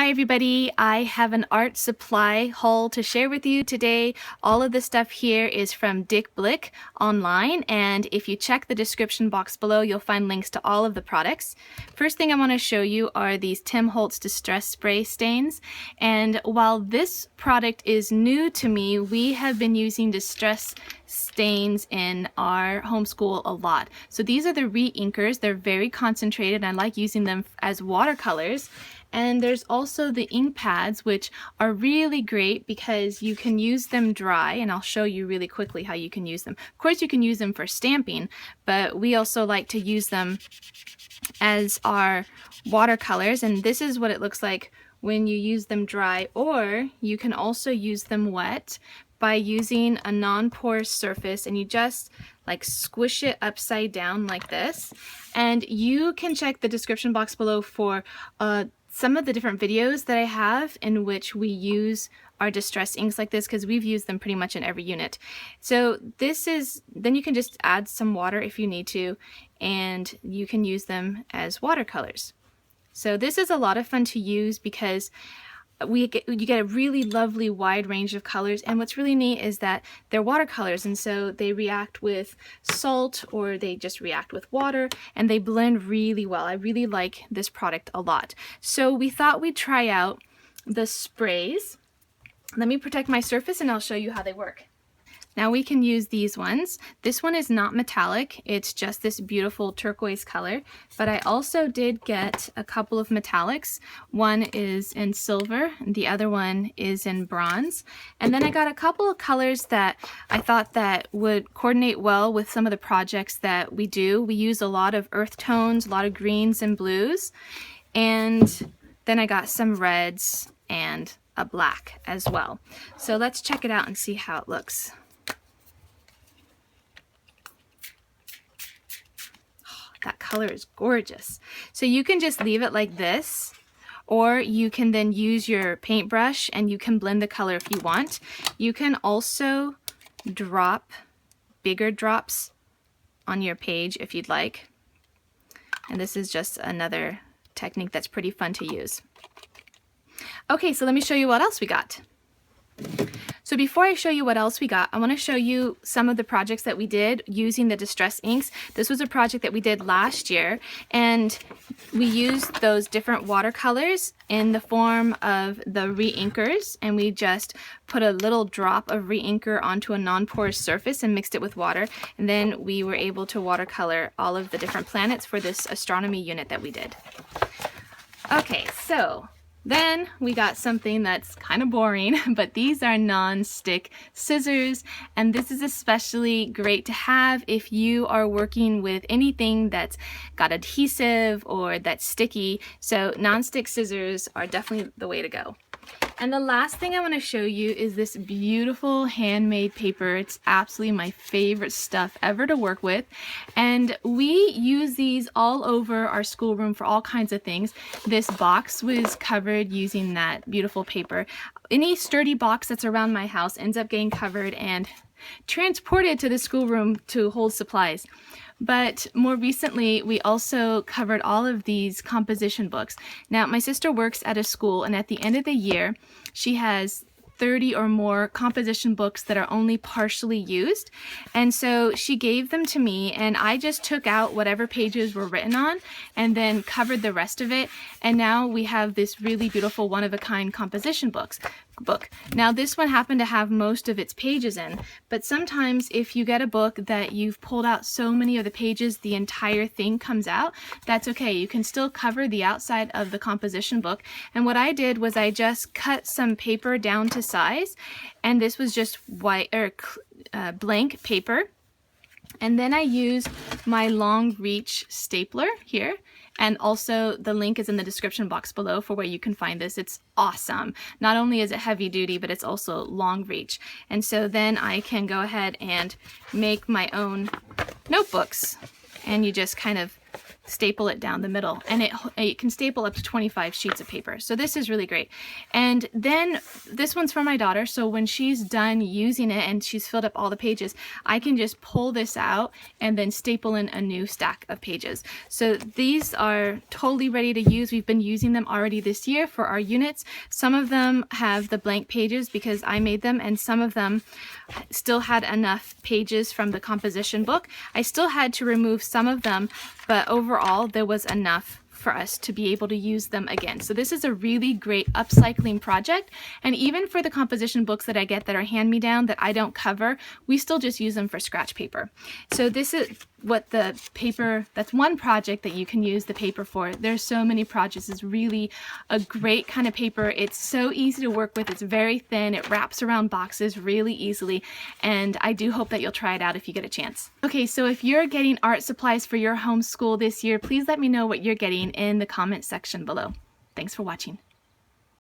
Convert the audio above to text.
Hi everybody, I have an art supply haul to share with you today. All of the stuff here is from Dick Blick online, and if you check the description box below you'll find links to all of the products. First thing I want to show you are these Tim Holtz Distress Spray stains, and while this product is new to me, we have been using distress stains in our homeschool a lot. So these are the reinkers. They're very concentrated. I like using them as watercolors. And there's also the ink pads, which are really great because you can use them dry, and I'll show you really quickly how you can use them. Of course, you can use them for stamping, but we also like to use them as our watercolors, and this is what it looks like when you use them dry, or you can also use them wet by using a non-porous surface, and you just like squish it upside down like this. And you can check the description box below for some of the different videos that I have in which we use our distress inks like this, because we've used them pretty much in every unit. So this is, then you can just add some water if you need to, and you can use them as watercolors. So this is a lot of fun to use because you get a really lovely wide range of colors, and what's really neat is that they're watercolors, and so they react with salt or they just react with water, and they blend really well. I really like this product a lot. So we thought we'd try out the sprays. Let me protect my surface and I'll show you how they work. Now we can use these ones. This one is not metallic, it's just this beautiful turquoise color, but I also did get a couple of metallics. One is in silver, and the other one is in bronze. And then I got a couple of colors that I thought that would coordinate well with some of the projects that we do. We use a lot of earth tones, a lot of greens and blues, and then I got some reds and a black as well. So let's check it out and see how it looks. That color is gorgeous. So you can just leave it like this, or you can then use your paintbrush and you can blend the color if you want. You can also drop bigger drops on your page if you'd like. And this is just another technique that's pretty fun to use. Okay, so let me show you what else we got. So before I show you what else we got, I want to show you some of the projects that we did using the distress inks. This was a project that we did last year, and we used those different watercolors in the form of the reinkers, and we just put a little drop of reinker onto a non-porous surface and mixed it with water, and then we were able to watercolor all of the different planets for this astronomy unit that we did. Okay, so then we got something that's kind of boring, but these are non-stick scissors, and this is especially great to have if you are working with anything that's got adhesive or that's sticky. So non-stick scissors are definitely the way to go. And the last thing I want to show you is this beautiful handmade paper. It's absolutely my favorite stuff ever to work with, and we use these all over our schoolroom for all kinds of things. This box was covered using that beautiful paper. Any sturdy box that's around my house ends up getting covered and transported to the schoolroom to hold supplies. But more recently, we also covered all of these composition books. Now, my sister works at a school, and at the end of the year, she has 30 or more composition books that are only partially used, and so she gave them to me, and I just took out whatever pages were written on and then covered the rest of it, and now we have this really beautiful one-of-a-kind composition book. Now this one happened to have most of its pages in, but sometimes if you get a book that you've pulled out so many of the pages the entire thing comes out, that's okay. You can still cover the outside of the composition book, and what I did was I just cut some paper down to size, and this was just white or blank paper, and then I used my long reach stapler here, and also the link is in the description box below for where you can find this. It's awesome. Not only is it heavy duty, but it's also long reach, and so then I can go ahead and make my own notebooks, and you just kind of staple it down the middle, and it can staple up to 25 sheets of paper. So this is really great. And then this one's for my daughter, so when she's done using it and she's filled up all the pages, I can just pull this out and then staple in a new stack of pages. So these are totally ready to use. We've been using them already this year for our units. Some of them have the blank pages because I made them, and some of them still had enough pages from the composition book. I still had to remove some of them, but overall there was enough for us to be able to use them again. So this is a really great upcycling project, and even for the composition books that I get that are hand-me-down that I don't cover, we still just use them for scratch paper. So this is what the paper, that's one project that you can use the paper for. There's so many projects. It's really a great kind of paper. It's so easy to work with. It's very thin. It wraps around boxes really easily, and I do hope that you'll try it out if you get a chance. Okay, so if you're getting art supplies for your homeschool this year, please let me know what you're getting in the comment section below. Thanks for watching.